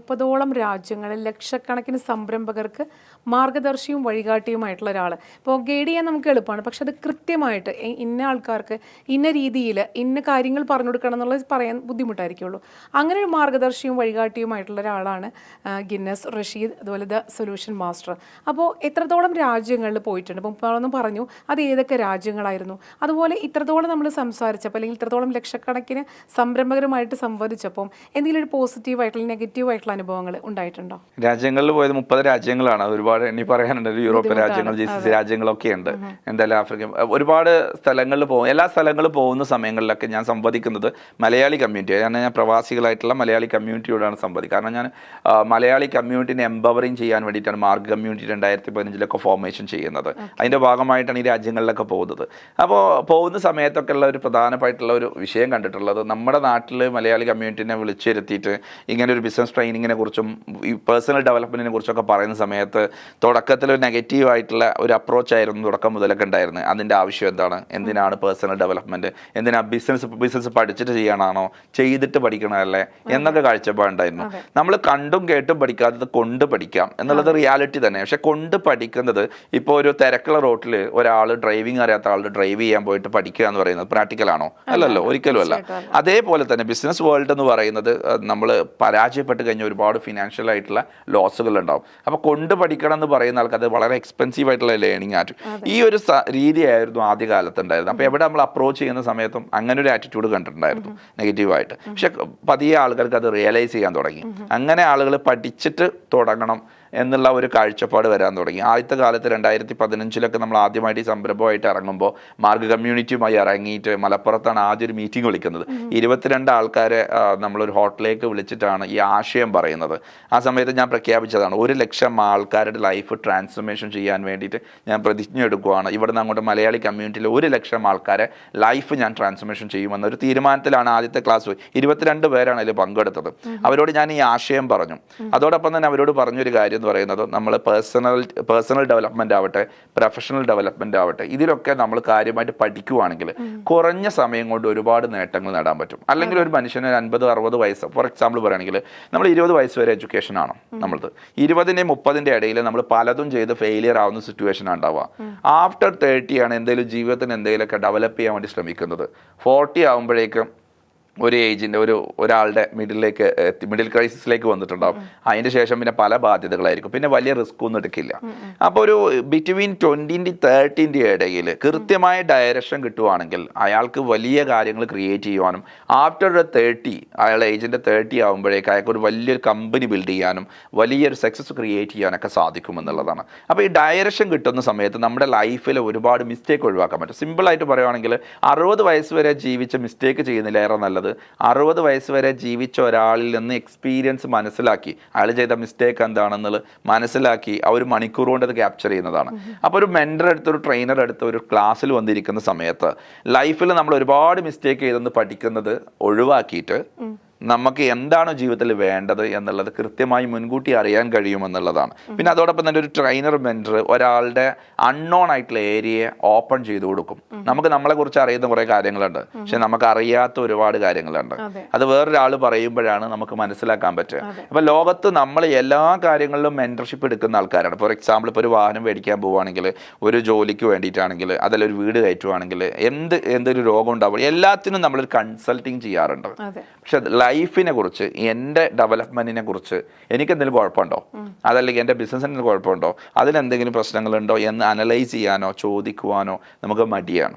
30ഓളം രാജ്യങ്ങളിൽ ലക്ഷക്കണക്കിന് സംരംഭകർക്ക് മാർഗദർശിയും വഴികാട്ടിയുമായിട്ടുള്ള ഒരാൾ. ഇപ്പോൾ ഗൈഡ് ചെയ്യാൻ നമുക്ക് എളുപ്പമാണ്, പക്ഷെ അത് കൃത്യമായിട്ട് ഇന്ന ആൾക്കാർക്ക് ഇന്ന രീതിയിൽ ഇന്ന കാര്യങ്ങൾ പറഞ്ഞു കൊടുക്കണം എന്നുള്ളത് പറയാൻ ബുദ്ധിമുട്ടായിരിക്കുള്ളൂ. അങ്ങനെ ഒരു മാർഗദർശിയും വഴികാട്ടിയുമായിട്ടുള്ള ഒരാളാണ് ഗിന്നസ് റഷീദ്, അതുപോലെ ദ സൊല്യൂഷൻ മാസ്റ്റർ. അപ്പോൾ എത്രത്തോളം രാജ്യങ്ങളിൽ പോയിട്ടുണ്ട്, ഇപ്പോൾ മുപ്പാളൊന്നും പറഞ്ഞു, അത് ഏതൊക്കെ രാജ്യങ്ങളായിരുന്നു, അതുപോലെ ഇത്രത്തോളം നമ്മൾ സംസാരിച്ചപ്പോൾ അല്ലെങ്കിൽ ഇത്രത്തോളം ലക്ഷക്കണക്കിന് സംരംഭകരുമായിട്ട് സംവദിച്ചപ്പം എന്തെങ്കിലും ഒരു പോസിറ്റീവായിട്ടുള്ള നെഗറ്റീവായിട്ടുള്ള അനുഭവങ്ങൾ ഉണ്ടായിട്ടുണ്ടോ? രാജ്യങ്ങളിൽ പോയത് 30 രാജ്യങ്ങളാണ്. ഒരുപാട് എണ്ണി പറയാനുണ്ട്. യൂറോപ്യൻ രാജ്യങ്ങൾ, GCC രാജ്യങ്ങളൊക്കെ ഉണ്ട്. എന്തായാലും ആഫ്രിക്ക ഒരുപാട് സ്ഥലങ്ങളിൽ പോകും. എല്ലാ സ്ഥലങ്ങളിൽ പോകുന്ന സമയങ്ങളിലൊക്കെ ഞാൻ സംവദിക്കുന്നത് മലയാളി കമ്മ്യൂണിറ്റി, ഞാൻ പ്രവാസികളായിട്ടുള്ള മലയാളി കമ്മ്യൂണിറ്റിയോടാണ് സംവദിക്കുക. കാരണം ഞാൻ മലയാളി കമ്മ്യൂണിറ്റിനെ എംപവറിങ് ചെയ്യാൻ വേണ്ടിയിട്ടാണ് മാർഗ് കമ്മ്യൂണിറ്റി 2015 ഫോർമേഷൻ ചെയ്യുന്നത്. അതിൻ്റെ ഭാഗമായിട്ടാണ് ഈ രാജ്യങ്ങളിലൊക്കെ പോകുന്നത്. അപ്പോൾ പോകുന്ന സമയത്തൊക്കെ ഉള്ള ഒരു പ്രധാനമായിട്ടുള്ള ഒരു വിഷയം കണ്ടിട്ടുള്ളത്, നമ്മുടെ നാട്ടിൽ മലയാളി കമ്മ്യൂണിറ്റിനെ വിളിച്ചിരുത്തിയിട്ട് ഇങ്ങനെ ഒരു ബിസിനസ് ട്രെയിനിങ്ങിനെ കുറിച്ചും ഈ പേഴ്സണൽ ഡെവലപ്മെൻറ്റിനെ കുറിച്ചൊക്കെ പറയുന്ന സമയത്ത് തുടക്കത്തിൽ ഒരു നെഗറ്റീവായിട്ടുള്ള ഒരു അപ്രോച്ചായിരുന്നു തുടക്കം മുതലൊക്കെ ഉണ്ടായിരുന്നത്. അതിൻ്റെ ആവശ്യം എന്താണ്, എന്തിനാണ് പേഴ്സണൽ ഡെവലപ്മെൻറ്റ്, എന്തിനാ ബിസിനസ് പഠിച്ചിട്ട് ചെയ്യണമാണോ, ചെയ്തിട്ട് പഠിക്കണമല്ലേ എന്നൊക്കെ കാഴ്ചപ്പാടുണ്ടായിരുന്നു. നമ്മൾ കണ്ടും കേട്ടും പഠിക്കാത്തത് കൊണ്ട് പഠിക്കാം എന്നുള്ളത് റിയാലിറ്റി തന്നെ. പക്ഷെ കൊണ്ട് പഠിക്കുന്നത് ഇപ്പോൾ ഒരു തിരക്കുള്ള റോട്ടിൽ ഒരാൾ ഡ്രൈവിംഗ് അറിയാത്ത ആളുടെ ഡ്രൈവ് ചെയ്യാൻ പോയിട്ട് പഠിക്കുക എന്ന് പറയുന്നത് പ്രാക്ടിക്കലാണോ? അല്ലല്ലോ, ഒരിക്കലും അല്ല. അതേപോലെ തന്നെ ബിസിനസ് വേൾഡ് എന്ന് പറയുന്നത് നമ്മൾ പരാജയപ്പെട്ട് കഴിഞ്ഞാൽ ഒരുപാട് ഫിനാൻഷ്യൽ ആയിട്ടുള്ള ലോസുകൾ ഉണ്ടാവും. അപ്പോൾ കൊണ്ട് പഠിക്കണം എന്ന് പറയുന്ന ആൾക്ക് അത് വളരെ എക്സ്പെൻസീവ് ആയിട്ടുള്ള ലേണിംഗ് ആയിട്ട് ഈ ഒരു രീതിയായിരുന്നു ആദ്യകാലത്ത് ഉണ്ടായിരുന്നത്. അപ്പോൾ എവിടെ നമ്മൾ അപ്രോച്ച് ചെയ്യുന്ന സമയത്തും അങ്ങനെ ഒരു ആറ്റിറ്റ്യൂഡ് കണ്ടിട്ടുണ്ടായിരുന്നു നെഗറ്റീവായിട്ട്. പക്ഷെ പതിയെ ആളുകൾക്ക് അത് റിയലൈസ് ചെയ്യാൻ തുടങ്ങി. അങ്ങനെ ആളുകൾ പഠിച്ചിട്ട് തുടങ്ങണം എന്നുള്ള ഒരു കാഴ്ചപ്പാട് വരാൻ തുടങ്ങി. ആദ്യത്തെ കാലത്ത് 2015 നമ്മൾ ആദ്യമായിട്ട് ഈ സംരംഭമായിട്ട് ഇറങ്ങുമ്പോൾ മാർഗ് കമ്മ്യൂണിറ്റിയുമായി ഇറങ്ങിയിട്ട് മലപ്പുറത്താണ് ആദ്യം ഒരു മീറ്റിംഗ് വിളിക്കുന്നത്. 22 ആൾക്കാരെ നമ്മളൊരു ഹോട്ടലിലേക്ക് വിളിച്ചിട്ടാണ് ഈ ആശയം പറയുന്നത്. ആ സമയത്ത് ഞാൻ പ്രഖ്യാപിച്ചതാണ് 100,000 ആൾക്കാരുടെ ലൈഫ് ട്രാൻസ്ഫോർമേഷൻ ചെയ്യാൻ വേണ്ടിയിട്ട് ഞാൻ പ്രതിജ്ഞ എടുക്കുകയാണ്. ഇവിടുന്ന് അങ്ങോട്ട് മലയാളി കമ്മ്യൂണിറ്റിയിൽ 100,000 ആൾക്കാരെ ലൈഫ് ഞാൻ ട്രാൻസ്ഫോർമേഷൻ ചെയ്യുമെന്ന ഒരു തീരുമാനത്തിലാണ് ആദ്യത്തെ ക്ലാസ്. 22 പേരാണ് അതിൽ പങ്കെടുത്തത്. അവരോട് ഞാൻ ഈ ആശയം പറഞ്ഞു. അതോടൊപ്പം തന്നെ അവരോട് പറഞ്ഞൊരു കാര്യം എന്ന് പറയുന്നത്, നമ്മൾ പേഴ്സണൽ ഡെവലപ്മെന്റ് ആവട്ടെ, പ്രൊഫഷണൽ ഡെവലപ്മെന്റ് ആവട്ടെ, ഇതിലൊക്കെ നമ്മൾ കാര്യമായിട്ട് പഠിക്കുവാണെങ്കിൽ കുറഞ്ഞ സമയം കൊണ്ട് ഒരുപാട് നേട്ടങ്ങൾ നേടാൻ പറ്റും. അല്ലെങ്കിൽ ഒരു മനുഷ്യന് 50-60 വയസ്സ്, ഫോർ എക്സാമ്പിൾ പറയുകയാണെങ്കിൽ നമ്മൾ 20 വയസ്സ് വരെ എഡ്യൂക്കേഷൻ ആണ് നമ്മളത്. 20-ന്റെയും 30-ന്റെ ഇടയിൽ നമ്മൾ പലതും ചെയ്ത് ഫെയിലിയർ ആവുന്ന സിറ്റുവേഷൻ ഉണ്ടാവുക. ആഫ്റ്റർ 30 ആണ് എന്തെങ്കിലും ജീവിതത്തിന് എന്തെങ്കിലുമൊക്കെ ഡെവലപ്പ് ചെയ്യാൻ വേണ്ടി ശ്രമിക്കുന്നത്. 40 ആകുമ്പോഴേക്കും ഒരു ഏജിൻ്റെ ഒരാളുടെ മിഡിൽ ക്രൈസിസിലേക്ക് വന്നിട്ടുണ്ടാവും. അതിന് ശേഷം പിന്നെ പല ബാധ്യതകളായിരിക്കും, പിന്നെ വലിയ റിസ്ക് ഒന്നും എടുക്കില്ല. അപ്പോൾ ഒരു ബിറ്റ്വീൻ 20-30 ഇടയിൽ കൃത്യമായ ഡയറക്ഷൻ കിട്ടുവാണെങ്കിൽ അയാൾക്ക് വലിയ കാര്യങ്ങൾ ക്രിയേറ്റ് ചെയ്യുവാനും ആഫ്റ്റർ 30 അയാളുടെ ഏജിൻ്റെ 30 ആകുമ്പോഴേക്ക് അയാൾക്ക് ഒരു വലിയൊരു കമ്പനി ബിൽഡ് ചെയ്യാനും വലിയൊരു സക്സസ് ക്രിയേറ്റ് ചെയ്യാനൊക്കെ സാധിക്കുമെന്നുള്ളതാണ്. അപ്പോൾ ഈ ഡയറക്ഷൻ കിട്ടുന്ന സമയത്ത് നമ്മുടെ ലൈഫിൽ ഒരുപാട് മിസ്റ്റേക്ക് ഒഴിവാക്കാൻ പറ്റും. സിമ്പിളായിട്ട് പറയുവാണെങ്കിൽ 60 വയസ്സ് വരെ ജീവിച്ച മിസ്റ്റേക്ക് ചെയ്യുന്നില്ലേറെ നല്ലത് 60 വയസ്സ് വരെ ജീവിച്ച ഒരാളിൽ നിന്ന് എക്സ്പീരിയൻസ് മനസ്സിലാക്കി അയാൾ ചെയ്ത മിസ്റ്റേക്ക് എന്താണെന്നുള്ളത് മനസ്സിലാക്കി ആ ഒരു മണിക്കൂർ കൊണ്ട് അത് ക്യാപ്ചർ ചെയ്യുന്നതാണ്. അപ്പോൾ ഒരു മെൻറ്റർ എടുത്ത്, ഒരു ട്രെയിനർ എടുത്ത് ഒരു ക്ലാസ്സിൽ വന്നിരിക്കുന്ന സമയത്ത് ലൈഫിൽ നമ്മൾ ഒരുപാട് മിസ്റ്റേക്ക് ചെയ്തെന്ന് പഠിക്കുന്നത് ഒഴിവാക്കിയിട്ട് നമുക്ക് എന്താണോ ജീവിതത്തിൽ വേണ്ടത് എന്നുള്ളത് കൃത്യമായി മുൻകൂട്ടി അറിയാൻ കഴിയുമെന്നുള്ളതാണ്. പിന്നെ അതോടൊപ്പം തന്നെ ഒരു ട്രെയിനർ മെൻറ്റർ ഒരാളുടെ അൺനോൺ ആയിട്ടുള്ള ഏരിയയെ ഓപ്പൺ ചെയ്ത് കൊടുക്കും. നമുക്ക് നമ്മളെക്കുറിച്ച് അറിയുന്ന കുറേ കാര്യങ്ങളുണ്ട്, പക്ഷെ നമുക്ക് അറിയാത്ത ഒരുപാട് കാര്യങ്ങളുണ്ട്. അത് വേറൊരാൾ പറയുമ്പോഴാണ് നമുക്ക് മനസ്സിലാക്കാൻ പറ്റുക. അപ്പോൾ ലോകത്ത് നമ്മൾ എല്ലാ കാര്യങ്ങളിലും മെൻറ്റർഷിപ്പ് എടുക്കുന്ന ആൾക്കാരാണ്. ഫോർ എക്സാമ്പിൾ ഇപ്പോൾ ഒരു വാഹനം മേടിക്കാൻ പോവുകയാണെങ്കിൽ, ഒരു ജോലിക്ക് വേണ്ടിയിട്ടാണെങ്കിൽ, അതിലൊരു വീട് കയറ്റുവാണെങ്കിൽ, എന്തൊരു രോഗം ഉണ്ടാവും, എല്ലാത്തിനും നമ്മളൊരു കൺസൾട്ടിങ് ചെയ്യാറുണ്ട്. പക്ഷെ ലൈഫിനെ കുറിച്ച്, എൻ്റെ ഡെവലപ്മെൻറ്റിനെ കുറിച്ച് എനിക്കെന്തെങ്കിലും കുഴപ്പമുണ്ടോ, അതല്ലെങ്കിൽ എൻ്റെ ബിസിനസ്സിന് കുഴപ്പമുണ്ടോ, അതിലെന്തെങ്കിലും പ്രശ്നങ്ങളുണ്ടോ എന്ന് അനലൈസ് ചെയ്യാനോ ചോദിക്കുവാനോ നമുക്ക് മടിയാണ്.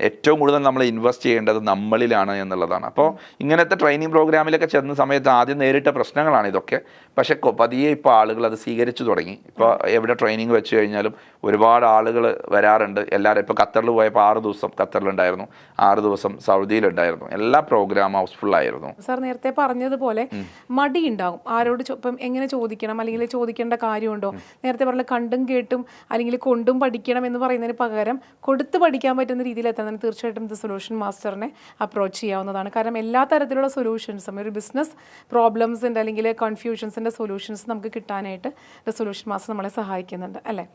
ഏറ്റവും കൂടുതൽ നമ്മൾ ഇൻവെസ്റ്റ് ചെയ്യേണ്ടത് നമ്മളിലാണ് എന്നുള്ളതാണ്. അപ്പോൾ ഇങ്ങനത്തെ ട്രെയിനിങ് പ്രോഗ്രാമിലൊക്കെ ചെന്ന സമയത്ത് ആദ്യം നേരിട്ട പ്രശ്നങ്ങളാണ് ഇതൊക്കെ. പക്ഷെ പതിയെ ഇപ്പോൾ ആളുകൾ അത് സ്വീകരിച്ചു തുടങ്ങി. ഇപ്പോൾ എവിടെ ട്രെയിനിങ് വെച്ച് കഴിഞ്ഞാലും ഒരുപാട് ആളുകൾ വരാറുണ്ട്. എല്ലാവരും ഇപ്പോൾ ഖത്തറിൽ പോയപ്പോൾ 6 ദിവസം ഖത്തറിലുണ്ടായിരുന്നു, 6 ദിവസം സൗദിയിലുണ്ടായിരുന്നു. എല്ലാ പ്രോഗ്രാം ഹൗസ്ഫുൾ ആയിരുന്നു. സാർ നേരത്തെ പറഞ്ഞതുപോലെ മടി ഉണ്ടാകും. ആരോട് ഇപ്പം എങ്ങനെ ചോദിക്കണം, അല്ലെങ്കിൽ ചോദിക്കേണ്ട കാര്യമുണ്ടോ, നേരത്തെ പറഞ്ഞ കണ്ടും കേട്ടും അല്ലെങ്കിൽ കൊണ്ടും പഠിക്കണം എന്ന് പറയുന്നതിന് പകരം കൊടുത്ത് പഠിക്കാൻ പറ്റുന്ന രീതിയിൽ എത്താൻ തീർച്ചയായിട്ടും ദ സൊല്യൂഷൻ മാസ്റ്ററിനെ അപ്രോച്ച് ചെയ്യാവുന്നതാണ്. കാരണം എല്ലാ തരത്തിലുള്ള സൊല്യൂഷൻസും, ഒരു ബിസിനസ് പ്രോബ്ലംസിൻ്റെ അല്ലെങ്കിൽ കൺഫ്യൂഷൻസിൻ്റെ സൊല്യൂഷൻസ് നമുക്ക് കിട്ടാനായിട്ട് ദ സൊല്യൂഷൻ മാസ്റ്റർ നമ്മളെ സഹായിക്കുന്നുണ്ട്, അല്ലേ?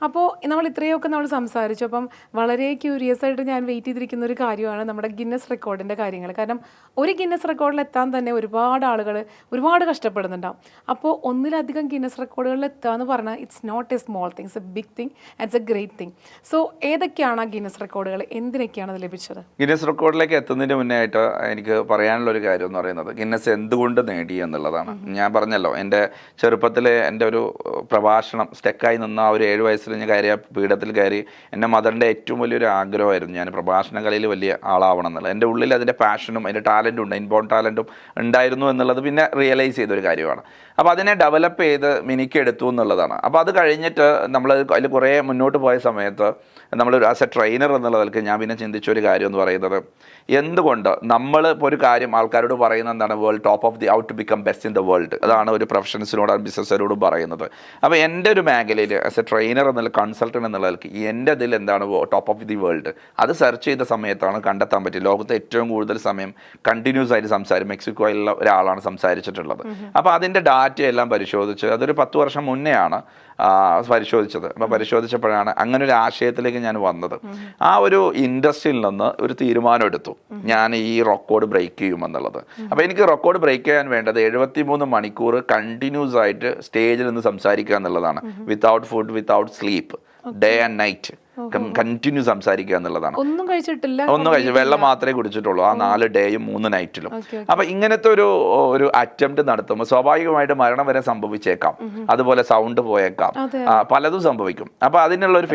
അപ്പോൾ നമ്മൾ ഇത്രയൊക്കെ നമ്മൾ സംസാരിച്ചു. അപ്പം വളരെ ക്യൂരിയസ് ആയിട്ട് ഞാൻ വെയിറ്റ് ചെയ്തിരിക്കുന്ന ഒരു കാര്യമാണ് നമ്മുടെ ഗിന്നസ് റെക്കോർഡിൻ്റെ കാര്യങ്ങൾ. കാരണം ഒരു ഗിന്നസ് റെക്കോർഡിൽ എത്താൻ തന്നെ ഒരുപാട് ആളുകൾ ഒരുപാട് കഷ്ടപ്പെടുന്നുണ്ടാവും. അപ്പോൾ ഒന്നിലധികം ഗിന്നസ് റെക്കോർഡുകളിൽ എത്തുക എന്ന് പറഞ്ഞാൽ it's not a small thing, it's a big thing, it's a great thing. So ഏതൊക്കെയാണ് ആ ഗിന്നസ് റെക്കോർഡുകൾ, എന്തിനൊക്കെയാണ് അത് ലഭിച്ചത്? ഗിന്നസ് റെക്കോർഡിലേക്ക് എത്തുന്നതിന് മുന്നേ ആയിട്ട് എനിക്ക് പറയാനുള്ള ഒരു കാര്യം എന്ന് പറയുന്നത് ഗിന്നസ് എന്തുകൊണ്ട് നേടി എന്നുള്ളതാണ്. ഞാൻ പറഞ്ഞല്ലോ, എൻ്റെ ചെറുപ്പത്തിൽ എൻ്റെ ഒരു പ്രഭാഷണം സ്റ്റക്കായി നിന്ന ആ ഒരു 7 വയസ്സിൽ ഞാൻ കയറിയ പീഠത്തിൽ കയറി എൻ്റെ മദറിൻ്റെ ഏറ്റവും വലിയൊരു ആഗ്രഹമായിരുന്നു ഞാൻ പ്രഭാഷണ കലയിൽ വലിയ ആളാവണം എന്നുള്ളത്. എൻ്റെ ഉള്ളിൽ അതിൻ്റെ പാഷനും അതിൻ്റെ ടാലൻറ്റും ഉണ്ട്, ഇൻബോൺ ടാലൻറ്റും ഉണ്ടായിരുന്നു എന്നുള്ളത് പിന്നെ റിയലൈസ് ചെയ്തൊരു കാര്യമാണ്. അപ്പോൾ അതിനെ ഡെവലപ്പ് ചെയ്ത് മിനിക്കെടുത്തു എന്നുള്ളതാണ്. അപ്പോൾ അത് കഴിഞ്ഞിട്ട് നമ്മൾ അതിൽ കുറേ മുന്നോട്ട് പോയ സമയത്ത് നമ്മൾ ആസ് എ ട്രെയിനർ എന്നുള്ളതിലേക്ക് ഞാൻ പിന്നെ ചിന്തിച്ചൊരു കാര്യം എന്ന് പറയുന്നത്, എന്തുകൊണ്ട് നമ്മൾ ഇപ്പോൾ ഒരു കാര്യം ആൾക്കാരോട് പറയുന്നത് എന്താണ്, world top of the ought to become best in the world. അതാണ് ഒരു പ്രൊഫഷണൽസിനോടും ബിസിനസ്സുകാരോടും പറയുന്നത്. അപ്പോൾ എൻ്റെ ഒരു മേഖലയിൽ ആസ് എ ട്രെയിനർ എന്നുള്ള കൺസൾട്ടൻ്റ് എന്നുള്ളതിലേക്ക് എൻ്റെ ഇതിൽ എന്താണ് ടോപ്പ് ഓഫ് ദി വേൾഡ്, അത് സെർച്ച് ചെയ്ത സമയത്താണ് കണ്ടെത്താൻ പറ്റിയത്. ലോകത്തെ ഏറ്റവും കൂടുതൽ സമയം കണ്ടിന്യൂസ് ആയിട്ട് മെക്സിക്കോയിലുള്ള ഒരാളാണ് സംസാരിച്ചിട്ടുള്ളത്. അപ്പോൾ അതിൻ്റെ ഡാറ്റയെല്ലാം പരിശോധിച്ച് അതൊരു 10 വർഷം മുന്നെയാണ് പരിശോധിച്ചത്. അപ്പോൾ പരിശോധിച്ചപ്പോഴാണ് അങ്ങനെ ഒരു ആശയത്തിലേക്ക് ഞാൻ വന്നത്. ആ ഒരു ഇൻഡസ്ട്രിയിൽ നിന്ന് ഒരു തീരുമാനം എടുത്തു, ഞാൻ ഈ റെക്കോർഡ് ബ്രേക്ക് ചെയ്യുമെന്നുള്ളത്. അപ്പോൾ എനിക്ക് റെക്കോർഡ് ബ്രേക്ക് ചെയ്യാൻ വേണ്ടത് 73 മണിക്കൂർ കണ്ടിന്യൂസ് ആയിട്ട് സ്റ്റേജിൽ നിന്ന് സംസാരിക്കുക എന്നുള്ളതാണ്. Without food, without sleep, day and night continue സംസാരിക്കുക എന്നുള്ളതാണ്. ഒന്നും കഴിച്ചിട്ടില്ല, വെള്ളം മാത്രമേ കുടിച്ചിട്ടുള്ളൂ ആ 4 ഡേയും 3 നൈറ്റിലും. അപ്പൊ ഇങ്ങനത്തെ ഒരു അറ്റംപ്റ്റ് നടത്തുമ്പോൾ സ്വാഭാവികമായിട്ട് മരണം വരെ സംഭവിച്ചേക്കാം, അതുപോലെ സൗണ്ട് പോയേക്കാം, പലതും സംഭവിക്കും. അപ്പൊ അതിനുള്ള ഒരു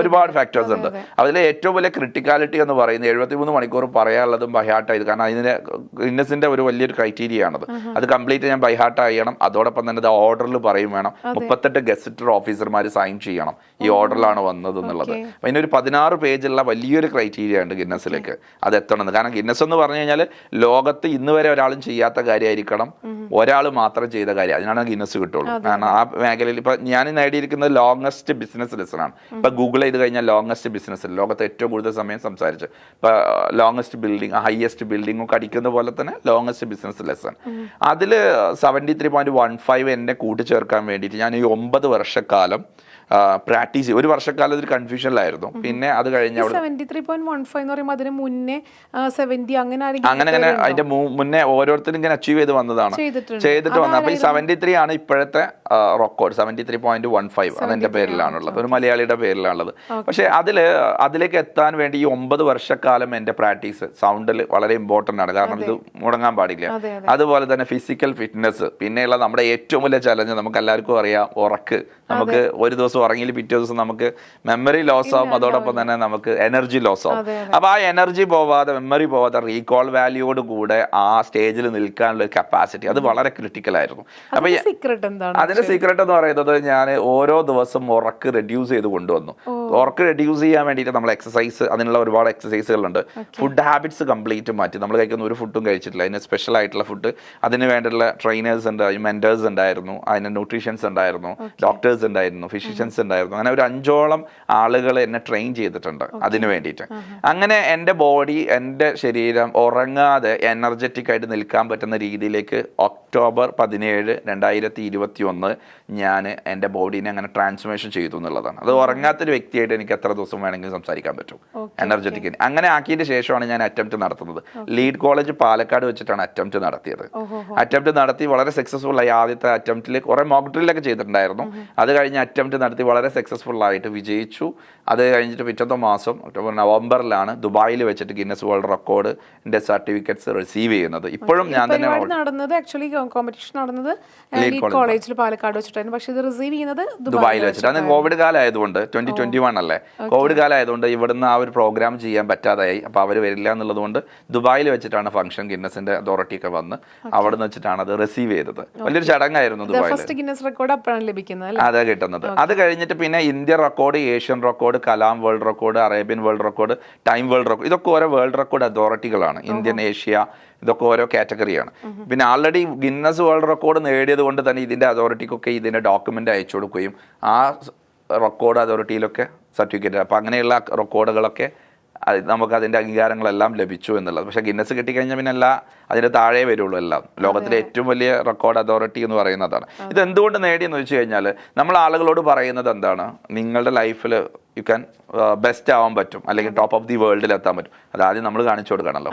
ഒരുപാട് ഫാക്ടേഴ്സ് ഉണ്ട്. അതിലെ ഏറ്റവും വലിയ ക്രിട്ടിക്കാലിറ്റി എന്ന് പറയുന്നത് 73 മണിക്കൂർ പറയാനുള്ളതും ബൈഹാർട്ടായത്. കാരണം അതിന്റെ ഗിന്നസിന്റെ ഒരു വലിയൊരു ക്രൈറ്റീരിയ ആണത്. അത് കംപ്ലീറ്റ് ഞാൻ ബൈഹാർട്ട് ചെയ്യണം. അതോടൊപ്പം തന്നെ അത് ഓർഡറിൽ പറയും വേണം. 38 ഗസറ്റഡ് ഓഫീസർമാർ സൈൻ ചെയ്യണം ഈ ഓർഡറിലാണ് വന്നത് എന്നുള്ളത്. അപ്പൊ ഇതിനൊരു 16 പേജുള്ള വലിയൊരു ക്രൈറ്റീരിയ ഉണ്ട് ഗിന്നസിലേക്ക് അത് എത്തണമെന്ന്. കാരണം ഗിന്നസ് എന്ന് പറഞ്ഞു കഴിഞ്ഞാൽ ലോകത്ത് ഇന്ന് വരെ ഒരാളും ചെയ്യാത്ത കാര്യമായിരിക്കണം, ഒരാൾ മാത്രം ചെയ്ത കാര്യം, അതിനാണ് ഗിന്നസ് കിട്ടുള്ളൂ. കാരണം ആ മേഖലയിൽ ഇപ്പൊ ഞാൻ നേടിയിരിക്കുന്നത് ലോങ്ങസ്റ്റ് ബിസിനസ് ലെസൺ ആണ്. ഇപ്പൊ ഗൂഗിൾ ചെയ്ത് കഴിഞ്ഞാൽ ലോങ്ങസ്റ്റ് ബിസിനസ്, ലോകത്ത് ഏറ്റവും കൂടുതൽ സമയം സംസാരിച്ച്, ഇപ്പൊ ലോങ്ങസ്റ്റ് ബിൽഡിംഗ്, ഹയസ്റ്റ് ബിൽഡിംഗ് ഒക്കെ അടിക്കുന്ന പോലെ തന്നെ ലോങ്ങസ്റ്റ് ബിസിനസ് ലെസൺ, അതിൽ 73.15 എന്നെ കൂട്ടിച്ചേർക്കാൻ വേണ്ടിയിട്ട് ഞാൻ ഈ 9 വർഷക്കാലം പ്രാക്ടീസ് ചെയ്യും. 1 വർഷക്കാലം ഒരു കൺഫ്യൂഷനിലായിരുന്നു. പിന്നെ അത് കഴിഞ്ഞ 73.15 എന്ന് പറയുമ്പോൾ അതിന് മുന്നേ 70 അങ്ങനെ അതിന്റെ മുന്നേ ഓരോരുത്തരും ഇങ്ങനെ അച്ചീവ് ചെയ്ത് വന്നതാണ്, ചെയ്തിട്ട് വന്നത്. അപ്പൊ ഈ 73 ആണ് ഇപ്പോഴത്തെ റെക്കോർഡ്. 73.15 അതെന്റെ പേരിലാണുള്ളത്, ഒരു മലയാളിയുടെ പേരിലാണുള്ളത്. പക്ഷെ അതിലേക്ക് എത്താൻ വേണ്ടി ഈ 9 വർഷക്കാലം എന്റെ പ്രാക്ടീസ് സൗണ്ടിൽ വളരെ ഇമ്പോർട്ടന്റ് ആണ്. കാരണം ഇത് മുടങ്ങാൻ പാടില്ല. അതുപോലെ തന്നെ ഫിസിക്കൽ ഫിറ്റ്നസ്, പിന്നെയുള്ള നമ്മുടെ ഏറ്റവും വലിയ ചലഞ്ച് നമുക്ക് എല്ലാവർക്കും അറിയാം, ഉറക്ക്. നമുക്ക് ഒരു ദിവസം ഉറങ്ങിയിൽ പിറ്റേ ദിവസം നമുക്ക് മെമ്മറി ലോസ് ആവും, അതോടൊപ്പം തന്നെ നമുക്ക് എനർജി ലോസ് ആവും. അപ്പൊ ആ എനർജി പോവാതെ, മെമ്മറി പോവാതെ, റീകോൾ വാല്യൂയോട് കൂടെ ആ സ്റ്റേജിൽ നിൽക്കാനുള്ള കപ്പാസിറ്റി അത് വളരെ ക്രിട്ടിക്കൽ ആയിരുന്നു. അപ്പൊ അതിന്റെ സീക്രട്ട് എന്ന് പറയുന്നത്, ഞാൻ ഓരോ ദിവസം ഉറക്ക് റെഡ്യൂസ് ചെയ്ത് കൊണ്ടുവന്നു. ഉറക്ക് റെഡ്യൂസ് ചെയ്യാൻ വേണ്ടിയിട്ട് നമ്മൾ എക്സസൈസ്, അതിനുള്ള ഒരുപാട് എക്സസൈസുകളുണ്ട്. ഫുഡ് ഹാബിറ്റ്സ് കംപ്ലീറ്റ് മാറ്റി. നമ്മൾ കഴിക്കുന്ന ഒരു ഫുഡും കഴിച്ചിട്ടില്ല, അതിന് സ്പെഷ്യൽ ആയിട്ടുള്ള ഫുഡ്, അതിന് വേണ്ടിയുള്ള ട്രെയിനേഴ്സ് ഉണ്ട്, മെന്റേഴ്സ് ഉണ്ടായിരുന്നു, അതിന് ന്യൂട്രീഷ്യൻസ് ഉണ്ടായിരുന്നു, ഡോക്ടേഴ്സ് ഉണ്ടായിരുന്നു, ഫിസിഷ്യൻസ് ഉണ്ടായിരുന്നു. അങ്ങനെ ഒരു 5ഓളം ആളുകൾ എന്നെ ട്രെയിൻ ചെയ്തിട്ടുണ്ട് അതിന് വേണ്ടിയിട്ട്. അങ്ങനെ എൻ്റെ ബോഡി, എൻ്റെ ശരീരം ഉറങ്ങാതെ എനർജറ്റിക് ആയിട്ട് നിൽക്കാൻ പറ്റുന്ന രീതിയിലേക്ക് ഒക്ടോബർ 17, 2021 ഞാൻ എൻ്റെ ബോഡീനെ അങ്ങനെ ട്രാൻസ്ഫോർമേഷൻ ചെയ്തു എന്നുള്ളതാണ്. അത് ഉറങ്ങാത്തൊരു വ്യക്തിയായിട്ട് എനിക്ക് എത്ര ദിവസം വേണമെങ്കിലും സംസാരിക്കാൻ പറ്റും എനർജറ്റിക്. അങ്ങനെ ആക്കിയതിന് ശേഷമാണ് ഞാൻ അറ്റംപ്റ്റ് നടത്തുന്നത്. ലീഡ് കോളേജ് പാലക്കാട് വെച്ചിട്ടാണ് അറ്റംപ്റ്റ് നടത്തിയത്. അറ്റംപ്റ്റ് നടത്തി വളരെ സക്സസ്ഫുൾ ആയി. ആദ്യത്തെ അറ്റംപ്റ്റിൽ കുറെ മോക്ക് ഡ്രില്ലൊക്കെ ചെയ്തിട്ടുണ്ടായിരുന്നു. അത് കഴിഞ്ഞ് അറ്റംപ്റ്റ് നടത്തി വളരെ സക്സസ്ഫുൾ ആയിട്ട് വിജയിച്ചു. അത് കഴിഞ്ഞിട്ട് പിറ്റത്തെ മാസം നവംബറിലാണ് ദുബായിൽ വെച്ചിട്ട് ഗിന്നസ് വേൾഡ് റെക്കോർഡിന്റെ സർട്ടിഫിക്കറ്റ്സ് റിസീവ് ചെയ്യുന്നത്. ഇപ്പോഴും ഞാൻ തന്നെ കോമ്പറ്റീഷൻ നടന്നത് ലീഡ് കോളേജിൽ പാലക്കാട് വെച്ചിട്ടായിരുന്നു. പക്ഷേ ഇത് റിസീവ് ചെയ്യുന്നത് ദുബായിൽ വെച്ചിട്ട്. അന്ന് കോവിഡ് കാലമായതുകൊണ്ട് 2021 അല്ലേ, കോവിഡ് കാലമായതുകൊണ്ട് ഇവിടുന്ന് ആ ഒരു പ്രോഗ്രാം ചെയ്യാൻ പറ്റാതായി. അപ്പോൾ അവർ വരില്ല എന്നുള്ളത് കൊണ്ട് ദുബായിൽ വെച്ചിട്ടാണ് ഫംഗ്ഷൻ. ഗിന്നസിന്റെ അതോറിറ്റി ഒക്കെ വന്ന് അവിടെ നിന്ന് വെച്ചിട്ടാണ് അത് റിസീവ് ചെയ്തത്. വലിയൊരു ചടങ്ങായിരുന്നു ദുബായിൽ. അതാ കിട്ടുന്നത്. അത് കഴിഞ്ഞിട്ട് പിന്നെ Indian record, Asian record, Kalam world record, Arabian world record, time world record, ഇതൊക്കെ ഓരോ വേൾഡ് റെക്കോർഡ് അതോറിറ്റികളാണ്. ഇന്ത്യൻ, ഏഷ്യ, ഇതൊക്കെ ഓരോ കാറ്റഗറിയാണ്. പിന്നെ ആൾറെഡി ഗിന്നസ് വേൾഡ് റെക്കോർഡ് നേടിയത് കൊണ്ട് തന്നെ ഇതിൻ്റെ അതോറിറ്റിക്കൊക്കെ ഇതിൻ്റെ ഡോക്യുമെൻ്റ് അയച്ചു കൊടുക്കുകയും ആ റെക്കോർഡ് അതോറിറ്റിയിലൊക്കെ സർട്ടിഫിക്കറ്റ്, അപ്പോൾ അങ്ങനെയുള്ള റെക്കോർഡുകളൊക്കെ നമുക്ക് അതിൻ്റെ അംഗീകാരങ്ങളെല്ലാം ലഭിച്ചു എന്നുള്ളത്. പക്ഷേ ഗിന്നസ് കിട്ടിക്കഴിഞ്ഞാൽ പിന്നെ അതിൻ്റെ താഴെ വരുള്ളൂ എല്ലാം. ലോകത്തിലെ ഏറ്റവും വലിയ റെക്കോർഡ് അതോറിറ്റി എന്ന് പറയുന്നതാണ്. ഇത് എന്തുകൊണ്ട് നേടിയെന്ന് വെച്ച് കഴിഞ്ഞാൽ, നമ്മൾ ആളുകളോട് പറയുന്നത് എന്താണ്, നിങ്ങളുടെ ലൈഫിൽ യു ക്യാൻ ബെസ്റ്റ് ആവാൻ പറ്റും, അല്ലെങ്കിൽ ടോപ്പ് ഓഫ് ദി വേൾഡിൽ എത്താൻ പറ്റും. അത് ആദ്യം നമ്മൾ കാണിച്ചു കൊടുക്കണമല്ലോ.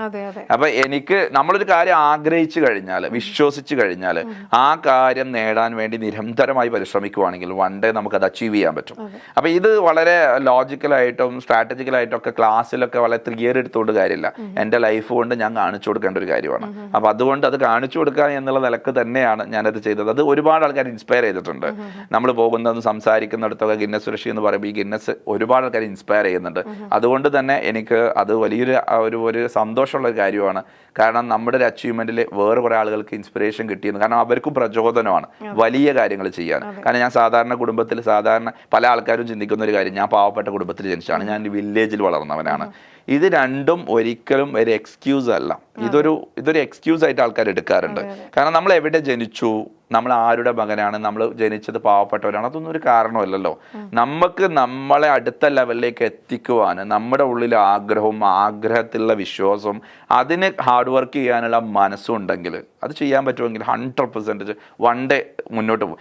അപ്പൊ എനിക്ക് നമ്മളൊരു കാര്യം ആഗ്രഹിച്ചു കഴിഞ്ഞാൽ, വിശ്വസിച്ച് കഴിഞ്ഞാൽ, ആ കാര്യം നേടാൻ വേണ്ടി നിരന്തരമായി പരിശ്രമിക്കുവാണെങ്കിൽ വൺ ഡേ നമുക്കത് അച്ചീവ് ചെയ്യാൻ പറ്റും. അപ്പൊ ഇത് വളരെ ലോജിക്കലായിട്ടും സ്ട്രാറ്റജിക്കലായിട്ടും ഒക്കെ ക്ലാസ്സിലൊക്കെ വളരെ ക്ലിയർ എടുത്തുകൊണ്ട് കാര്യമില്ല. എൻ്റെ ലൈഫ് കൊണ്ട് ഞാൻ കാണിച്ചു കൊടുക്കേണ്ട ഒരു കാര്യമാണ്. അപ്പൊ അതുകൊണ്ട് അത് കാണിച്ചു കൊടുക്കുക എന്നുള്ള നിലക്ക് തന്നെയാണ് ഞാനത് ചെയ്തത്. അത് ഒരുപാട് ആൾക്കാർ ഇൻസ്പയർ ചെയ്തിട്ടുണ്ട്. നമ്മൾ പോകുന്നതും സംസാരിക്കുന്നിടത്തൊക്കെ ഗിന്നസ് ഋഷി എന്ന് പറയുമ്പോൾ ഈ ഗിന്നസ് ഒരുപാട് ആൾക്കാർ ഇൻസ്പയർ ചെയ്യുന്നുണ്ട്. അതുകൊണ്ട് തന്നെ എനിക്ക് അത് വലിയൊരു ഒരു സന്തോഷമുള്ള ഒരു കാര്യമാണ്. കാരണം നമ്മുടെ ഒരു അച്ചീവ്മെന്റിൽ വേറെ കുറെ ആളുകൾക്ക് ഇൻസ്പിറേഷൻ കിട്ടിയെന്ന്. കാരണം അവർക്കും പ്രചോദനമാണ് വലിയ കാര്യങ്ങൾ ചെയ്യാൻ. കാരണം ഞാൻ സാധാരണ കുടുംബത്തിൽ, സാധാരണ പല ആൾക്കാരും ചിന്തിക്കുന്ന ഒരു കാര്യം, ഞാൻ പാവപ്പെട്ട കുടുംബത്തിൽ ജനിച്ചാണ്, ഞാൻ വില്ലേജിൽ വളർന്നവനാണ്. ഇത് രണ്ടും ഒരിക്കലും ഒരു എക്സ്ക്യൂസ് അല്ല. ഇതൊരു എക്സ്ക്യൂസ് ആയിട്ട് ആൾക്കാർ എടുക്കാറുണ്ട്. കാരണം നമ്മൾ എവിടെ ജനിച്ചു, നമ്മൾ ആരുടെ മകനാണ്, നമ്മൾ ജനിച്ചത് പാവപ്പെട്ടവരാണ്, അതൊന്നും ഒരു കാരണമല്ലല്ലോ. നമുക്ക് നമ്മളെ അടുത്ത ലെവലിലേക്ക് എത്തിക്കുവാൻ നമ്മുടെ ഉള്ളിൽ ആഗ്രഹവും ആഗ്രഹത്തിലുള്ള വിശ്വാസവും അതിന് ഹാർഡ് വർക്ക് ചെയ്യാനുള്ള മനസ്സും ഉണ്ടെങ്കിൽ, അത് ചെയ്യാൻ പറ്റുമെങ്കിൽ 100% വൺ ഡേ മുന്നോട്ട് പോകും.